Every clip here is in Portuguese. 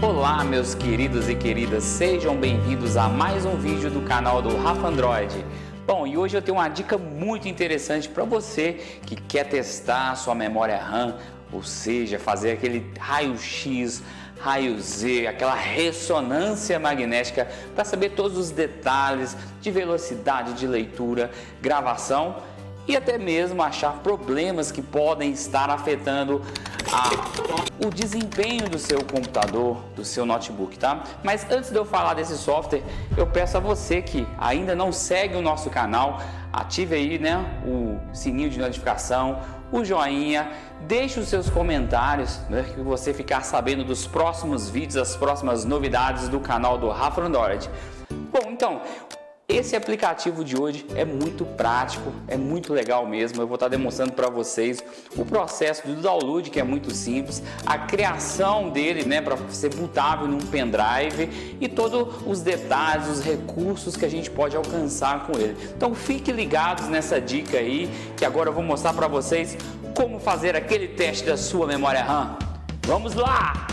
Olá, meus queridos e queridas, sejam bem-vindos a mais um vídeo do canal do Rafa Android. Bom, e hoje eu tenho uma dica muito interessante para você que quer testar a sua memória RAM, ou seja, fazer aquele raio-x, raio-Z, aquela ressonância magnética para saber todos os detalhes de velocidade de leitura, gravação e até mesmo achar problemas que podem estar afetando o desempenho do seu computador, do seu notebook, tá? Mas antes de eu falar desse software, eu peço a você que ainda não segue o nosso canal, ative aí, né, o sininho de notificação, o joinha, deixe os seus comentários, né, que você ficar sabendo dos próximos vídeos, as próximas novidades do canal do Rafa Android. Bom, então, esse aplicativo de hoje é muito prático, é muito legal mesmo. Eu vou estar demonstrando para vocês o processo do download, que é muito simples, a criação dele, né, para ser bootável num pendrive e todos os detalhes, os recursos que a gente pode alcançar com ele. Então fiquem ligados nessa dica aí, que agora eu vou mostrar para vocês como fazer aquele teste da sua memória RAM. Vamos lá!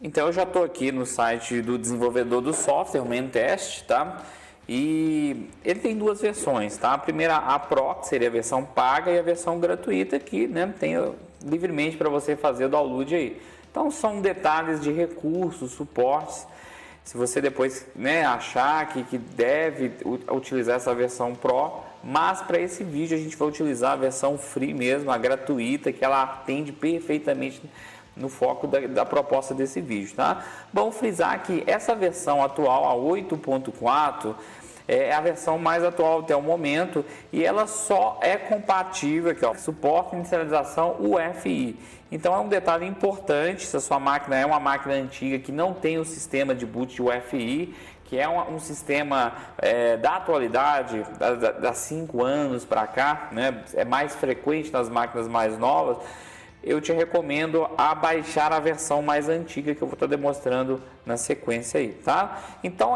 Então eu já estou aqui no site do desenvolvedor do software, o Mentest, tá? E ele tem duas versões, tá? A primeira, a Pro, que seria a versão paga, e a versão gratuita, que, né, tem livremente para você fazer o download aí. Então são detalhes de recursos, suportes. Se você depois, né, achar que deve utilizar essa versão Pro, mas para esse vídeo a gente vai utilizar a versão Free mesmo, a gratuita, que ela atende perfeitamente no foco da proposta desse vídeo, tá? Bom frisar que essa versão atual, a 8.4, é a versão mais atual até o momento e ela só é compatível aqui, ó, suporte inicialização UEFI. Então é um detalhe importante, se a sua máquina é uma máquina antiga que não tem o sistema de boot UEFI, que é um sistema da atualidade, das 5 anos para cá, né? É mais frequente nas máquinas mais novas. Eu te recomendo a baixar a versão mais antiga que eu vou estar demonstrando na sequência aí, tá? Então,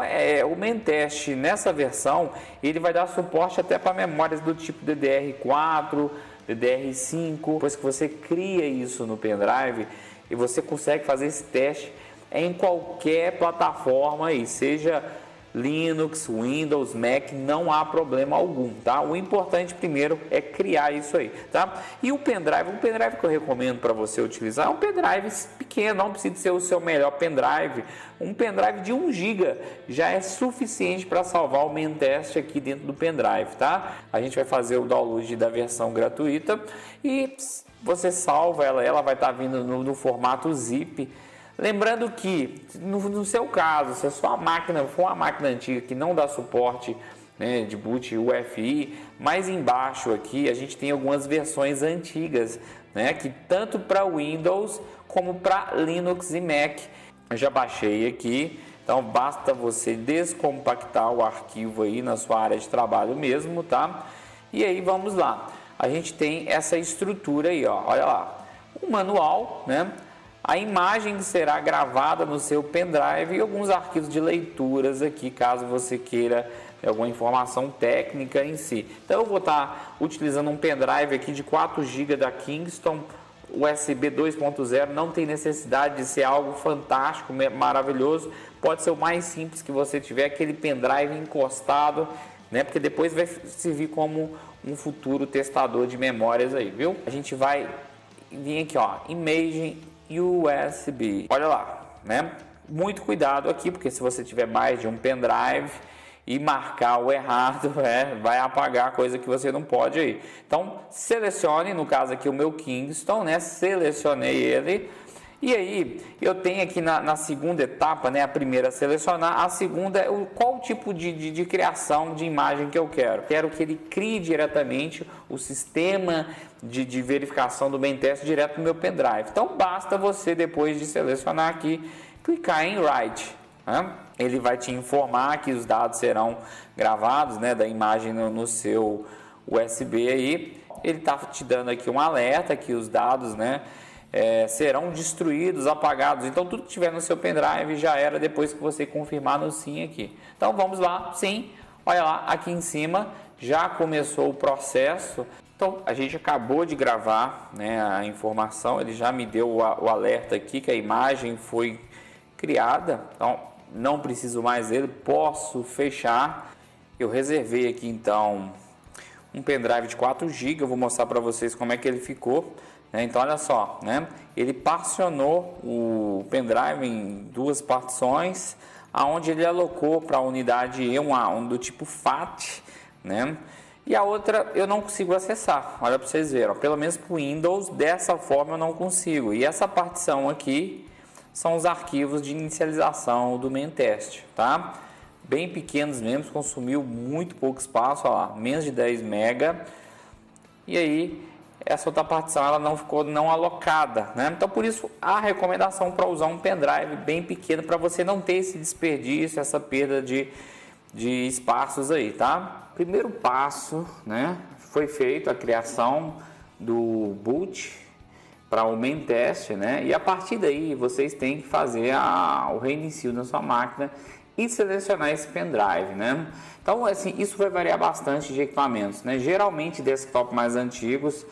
o Mentest nessa versão, ele vai dar suporte até para memórias do tipo DDR4, DDR5. Depois que você cria isso no pendrive, e você consegue fazer esse teste em qualquer plataforma aí, seja Linux, Windows, Mac, não há problema algum, tá? O importante primeiro é criar isso aí, tá? E o pendrive que eu recomendo para você utilizar é um pendrive pequeno, não precisa ser o seu melhor pendrive. Um pendrive de 1 GB já é suficiente para salvar o Mentest aqui dentro do pendrive, tá? A gente vai fazer o download da versão gratuita e você salva ela vai estar vindo no formato zip. Lembrando que, no seu caso, se a sua máquina for uma máquina antiga que não dá suporte, né, de boot UEFI, mais embaixo aqui a gente tem algumas versões antigas, né, que tanto para Windows como para Linux e Mac. Eu já baixei aqui, então basta você descompactar o arquivo aí na sua área de trabalho mesmo, tá? E aí vamos lá, a gente tem essa estrutura aí, ó, olha lá, um manual, né? A imagem que será gravada no seu pendrive e alguns arquivos de leituras aqui, caso você queira alguma informação técnica em si. Então eu vou estar utilizando um pendrive aqui de 4 GB da Kingston, USB 2.0, não tem necessidade de ser algo fantástico, maravilhoso, pode ser o mais simples que você tiver, aquele pendrive encostado, né? Porque depois vai servir como um futuro testador de memórias aí, viu? A gente vai vir aqui, ó, Imaging USB, olha lá, né? Muito cuidado aqui, porque se você tiver mais de um pendrive e marcar o errado, vai apagar coisa que você não pode aí. Então, selecione, no caso aqui o meu Kingston, né? Selecionei ele. E aí, eu tenho aqui na segunda etapa, né, a primeira selecionar, a segunda é qual tipo de criação de imagem que eu quero. Quero que ele crie diretamente o sistema de verificação do Mentest direto no meu pendrive. Então, basta você, depois de selecionar aqui, clicar em Write, né? Ele vai te informar que os dados serão gravados, né, da imagem no seu USB aí. Ele está te dando aqui um alerta que os dados, né, serão destruídos, apagados. Então tudo que tiver no seu pendrive já era depois que você confirmar no sim aqui. Então vamos lá, sim, olha lá, aqui em cima já começou o processo. Então a gente acabou de gravar, né, a informação, ele já me deu o alerta aqui que a imagem foi criada, então não preciso mais dele, posso fechar. Eu reservei aqui então um pendrive de 4 GB, eu vou mostrar para vocês como é que ele ficou, né? Então olha só, né? Ele particionou o pendrive em 2 partições, aonde ele alocou para a unidade E1A1 do tipo FAT, né? E a outra eu não consigo acessar, olha para vocês verem, ó, pelo menos para o Windows, dessa forma eu não consigo. E essa partição aqui são os arquivos de inicialização do main test, tá? Bem pequenos mesmo, consumiu muito pouco espaço, ó lá, menos de 10 MB. E aí, essa outra partição ela não ficou não alocada, né? Então, por isso, a recomendação para usar um pendrive bem pequeno, para você não ter esse desperdício, essa perda de espaços aí, tá? Primeiro passo, né? Foi feito a criação do boot para o main test, né? E a partir daí, vocês têm que fazer o reinicio na sua máquina e selecionar esse pendrive, né? Então, assim, isso vai variar bastante de equipamentos, né? Geralmente, desktop mais antigos,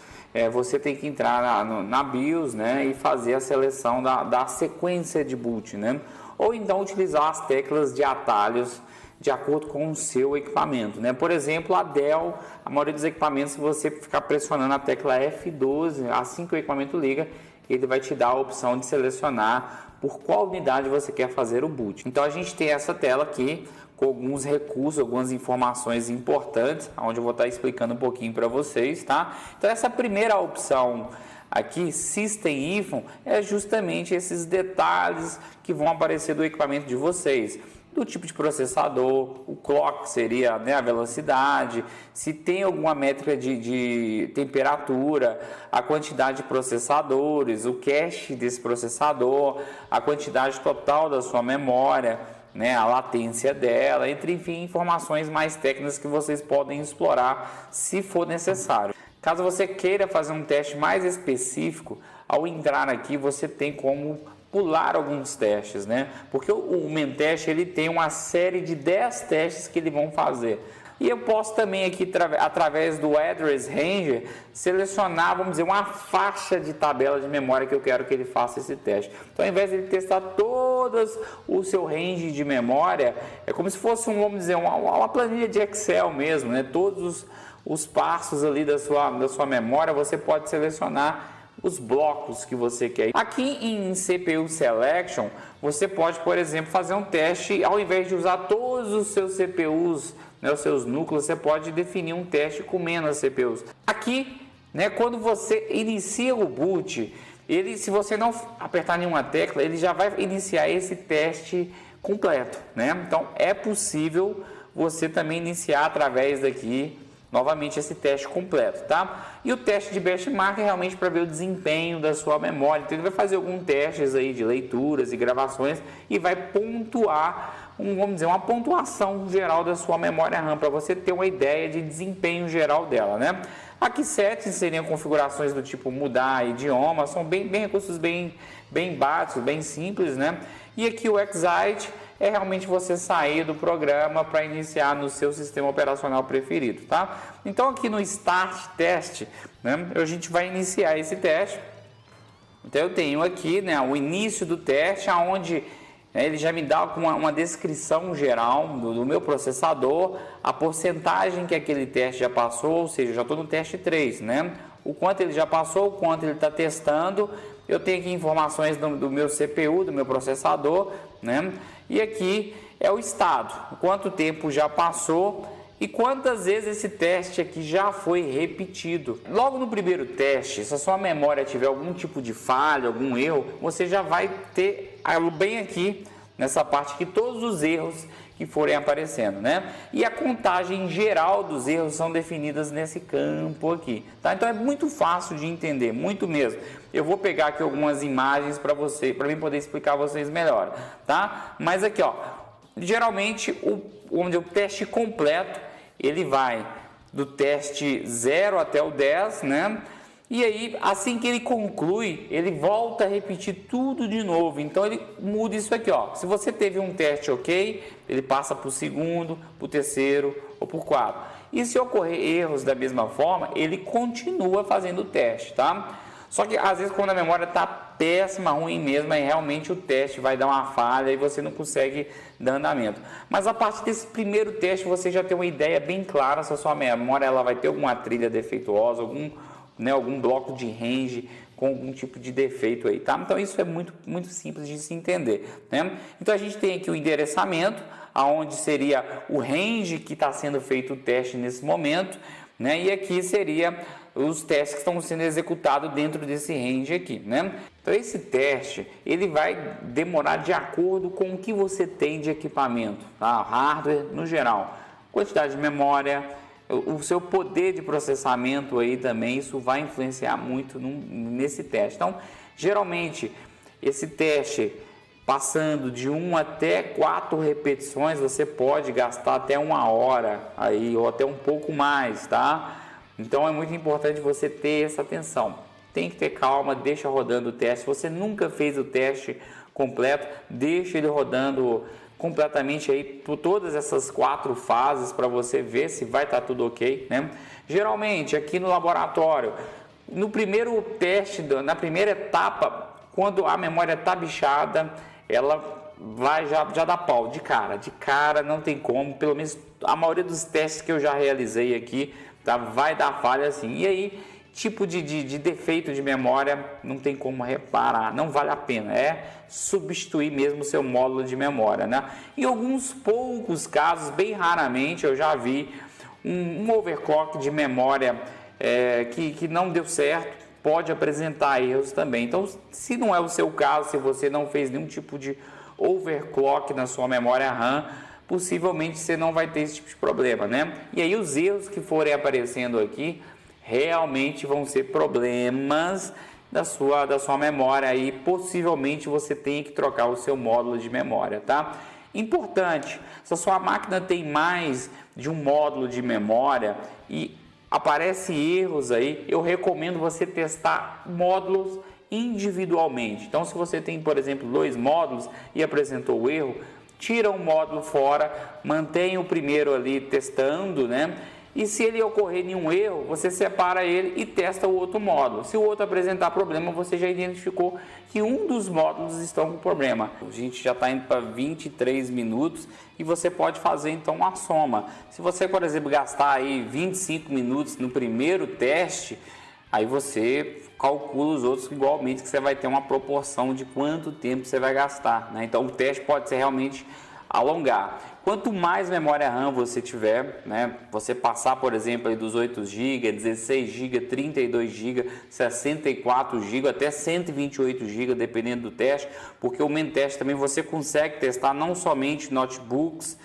você tem que entrar na BIOS, né? E fazer a seleção da sequência de boot, né? Ou então utilizar as teclas de atalhos de acordo com o seu equipamento, né? Por exemplo, a Dell, a maioria dos equipamentos, se você ficar pressionando a tecla F12, assim que o equipamento liga, ele vai te dar a opção de selecionar por qual unidade você quer fazer o boot. Então a gente tem essa tela aqui com alguns recursos, algumas informações importantes, onde eu vou estar explicando um pouquinho para vocês, tá? Então essa primeira opção aqui, System Info, é justamente esses detalhes que vão aparecer do equipamento de vocês. Do tipo de processador, o clock seria, né, a velocidade, se tem alguma métrica de temperatura, a quantidade de processadores, o cache desse processador, a quantidade total da sua memória, né, a latência dela, enfim, informações mais técnicas que vocês podem explorar se for necessário. Caso você queira fazer um teste mais específico, ao entrar aqui você tem como pular alguns testes, né? Porque o main test ele tem uma série de 10 testes que eles vão fazer. E eu posso também aqui, através do Address Range, selecionar, vamos dizer, uma faixa de tabela de memória que eu quero que ele faça esse teste. Então, ao invés de ele testar todas o seu range de memória, é como se fosse, vamos dizer, uma planilha de Excel mesmo, né? Todos os passos ali da sua memória, você pode selecionar os blocos que você quer. Aqui em CPU Selection, você pode, por exemplo, fazer um teste, ao invés de usar todos os seus CPUs, né, os seus núcleos, você pode definir um teste com menos CPUs. Aqui, né, quando você inicia o boot, se você não apertar nenhuma tecla, ele já vai iniciar esse teste completo, né? Então, é possível você também iniciar através daqui novamente esse teste completo, tá? E o teste de benchmark é realmente para ver o desempenho da sua memória. Então ele vai fazer alguns testes aí de leituras e gravações e vai pontuar, vamos dizer, uma pontuação geral da sua memória RAM para você ter uma ideia de desempenho geral dela, né? Aqui settings seriam configurações do tipo mudar idioma, são bem recursos bem básicos, bem simples, né? E aqui o Exit é realmente você sair do programa para iniciar no seu sistema operacional preferido, tá? Então aqui no Start Test, né, a gente vai iniciar esse teste. Então eu tenho aqui, né, o início do teste, onde ele já me dá uma descrição geral do meu processador, a porcentagem que aquele teste já passou, ou seja, já estou no teste 3, né? O quanto ele já passou, o quanto ele está testando. Eu tenho aqui informações do meu CPU, do meu processador, né? E aqui é o estado, quanto tempo já passou e quantas vezes esse teste aqui já foi repetido. Logo no primeiro teste, se a sua memória tiver algum tipo de falha, algum erro, você já vai ter bem aqui nessa parte aqui todos os erros que forem aparecendo, né? E a contagem geral dos erros são definidas nesse campo aqui, tá? Então é muito fácil de entender, muito mesmo. Eu vou pegar aqui algumas imagens para mim poder explicar a vocês melhor, tá? Mas aqui, ó, geralmente o teste completo, ele vai do teste 0 até o 10, né? E aí, assim que ele conclui, ele volta a repetir tudo de novo. Então, ele muda isso aqui, ó. Se você teve um teste ok, ele passa para o segundo, para o terceiro ou para o quarto. E se ocorrer erros da mesma forma, ele continua fazendo o teste, tá? Só que, às vezes, quando a memória está péssima, ruim mesmo, aí realmente o teste vai dar uma falha e você não consegue dar andamento. Mas a partir desse primeiro teste você já tem uma ideia bem clara se a sua memória ela vai ter alguma trilha defeituosa, algum bloco de range com algum tipo de defeito aí, tá? Então isso é muito simples de se entender, né? Então a gente tem aqui o endereçamento, aonde seria o range que está sendo feito o teste nesse momento, né? E aqui seria os testes que estão sendo executados dentro desse range aqui, né? Então esse teste ele vai demorar de acordo com o que você tem de equipamento, tá? Hardware no geral, quantidade de memória, o seu poder de processamento aí também, isso vai influenciar muito nesse teste. Então, geralmente, esse teste, passando de 1 até 4 repetições, você pode gastar até 1 hora aí, ou até um pouco mais, tá? Então, é muito importante você ter essa atenção. Tem que ter calma, deixa rodando o teste. Se você nunca fez o teste completo, deixa ele rodando completamente aí por todas essas 4 fases para você ver se vai estar tudo ok, né? Geralmente aqui no laboratório, no primeiro teste, na primeira etapa, quando a memória está bichada, ela vai já dá pau de cara, não tem como, pelo menos a maioria dos testes que eu já realizei aqui, tá? Vai dar falha assim. E aí, tipo de defeito de memória, não tem como reparar, não vale a pena, é substituir mesmo o seu módulo de memória, né? Em alguns poucos casos, bem raramente, eu já vi um overclock de memória que não deu certo, pode apresentar erros também. Então, se não é o seu caso, se você não fez nenhum tipo de overclock na sua memória RAM, possivelmente você não vai ter esse tipo de problema, né? E aí os erros que forem aparecendo aqui realmente vão ser problemas da sua memória e possivelmente você tenha que trocar o seu módulo de memória, tá? Importante, se a sua máquina tem mais de um módulo de memória e aparece erros aí, eu recomendo você testar módulos individualmente. Então, se você tem, por exemplo, 2 módulos e apresentou o erro, tira um módulo fora, mantém o primeiro ali testando, né? E se ele ocorrer nenhum erro, você separa ele e testa o outro módulo. Se o outro apresentar problema, você já identificou que um dos módulos estão com problema. A gente já está indo para 23 minutos e você pode fazer então uma soma. Se você, por exemplo, gastar aí 25 minutos no primeiro teste, aí você calcula os outros igualmente, que você vai ter uma proporção de quanto tempo você vai gastar, né? Então o teste pode ser realmente alongar. Quanto mais memória RAM você tiver, né, você passar, por exemplo, aí dos 8 GB, 16 GB, 32 GB, 64 GB, até 128 GB, dependendo do teste, porque o main teste também você consegue testar não somente notebooks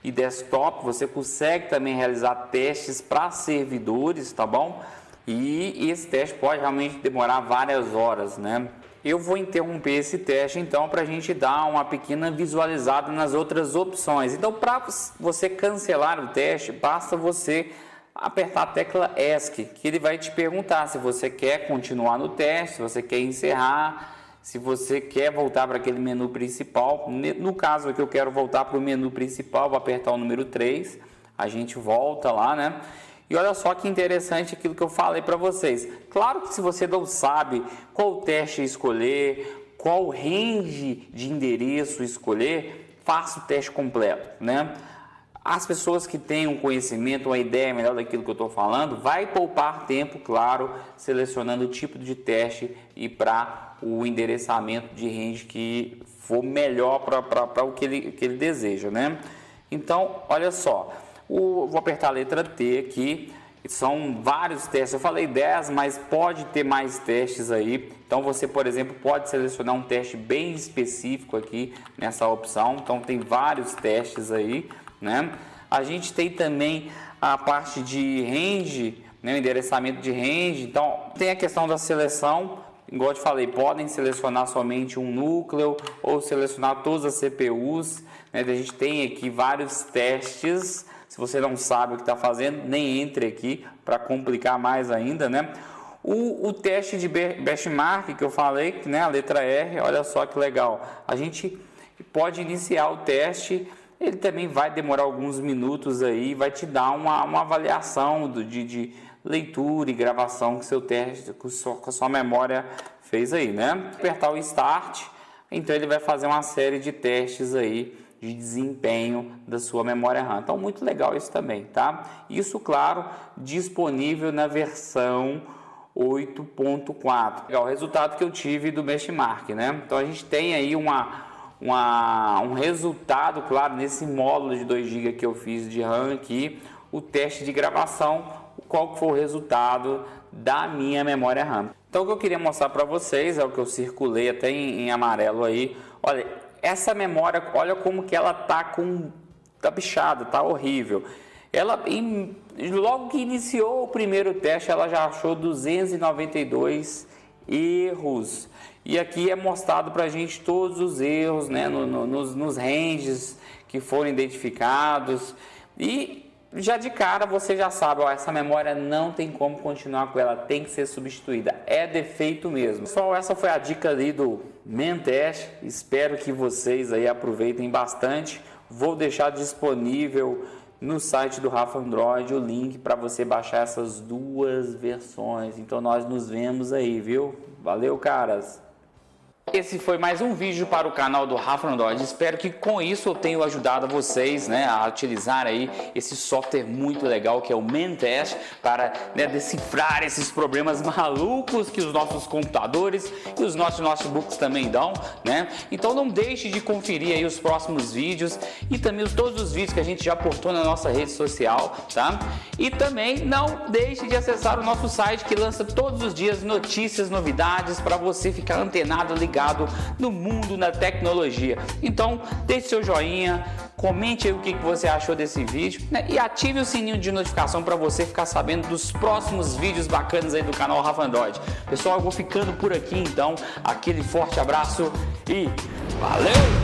e desktop, você consegue também realizar testes para servidores, tá bom? E esse teste pode realmente demorar várias horas, né? Eu vou interromper esse teste então para a gente dar uma pequena visualizada nas outras opções. Então, para você cancelar o teste, basta você apertar a tecla ESC, que ele vai te perguntar se você quer continuar no teste, se você quer encerrar, se você quer voltar para aquele menu principal. No caso aqui eu quero voltar para o menu principal, vou apertar o número 3, a gente volta lá, né? E olha só que interessante aquilo que eu falei para vocês. Claro que se você não sabe qual teste escolher, qual range de endereço escolher, faça o teste completo, né? As pessoas que têm um conhecimento, uma ideia melhor daquilo que eu estou falando, vai poupar tempo, claro, selecionando o tipo de teste e para o endereçamento de range que for melhor para o que ele deseja, né? Então, olha só. Vou apertar a letra T aqui, são vários testes, eu falei 10, mas pode ter mais testes aí. Então você, por exemplo, pode selecionar um teste bem específico aqui nessa opção. Então tem vários testes aí, né? A gente tem também a parte de range, né? O endereçamento de range. Então tem a questão da seleção, igual eu te falei, podem selecionar somente um núcleo ou selecionar todas as CPUs, né? A gente tem aqui vários testes. Se você não sabe o que está fazendo, nem entre aqui para complicar mais ainda, né? O teste de benchmark que eu falei, né? A letra R, olha só que legal. A gente pode iniciar o teste, ele também vai demorar alguns minutos aí, vai te dar uma avaliação leitura e gravação que seu teste, com a sua memória fez aí, né? Apertar o Start, então ele vai fazer uma série de testes aí de desempenho da sua memória RAM. Então muito legal isso também, tá? Isso, claro, disponível na versão 8.4. O resultado que eu tive do benchmark, né? Então a gente tem aí um resultado, claro, nesse módulo de 2 GB que eu fiz de RAM aqui, o teste de gravação, qual foi o resultado da minha memória RAM. Então o que eu queria mostrar para vocês, é o que eu circulei até em amarelo aí, olha, essa memória, olha como que ela tá bichada, tá horrível. Logo que iniciou o primeiro teste, ela já achou 292 erros. E aqui é mostrado para a gente todos os erros, né, nos ranges que foram identificados. E já de cara você já sabe, ó, essa memória não tem como continuar com ela, tem que ser substituída, é defeito mesmo. Pessoal, essa foi a dica ali do Mentest, espero que vocês aí aproveitem bastante. Vou deixar disponível no site do Rafa Android o link para você baixar essas 2 versões. Então nós nos vemos aí, viu? Valeu, caras! Esse foi mais um vídeo para o canal do Rafa Android. Espero que com isso eu tenha ajudado vocês, né, a utilizar aí esse software muito legal que é o Mentest para, né, decifrar esses problemas malucos que os nossos computadores e os nossos notebooks também dão, né? Então não deixe de conferir aí os próximos vídeos e também todos os vídeos que a gente já postou na nossa rede social, tá? E também não deixe de acessar o nosso site que lança todos os dias notícias, novidades para você ficar antenado, ligado no mundo, na tecnologia. Então deixe seu joinha, comente aí o que você achou desse vídeo, né? E ative o sininho de notificação para você ficar sabendo dos próximos vídeos bacanas aí do canal Rafa Android. Pessoal, eu vou ficando por aqui então, aquele forte abraço e valeu!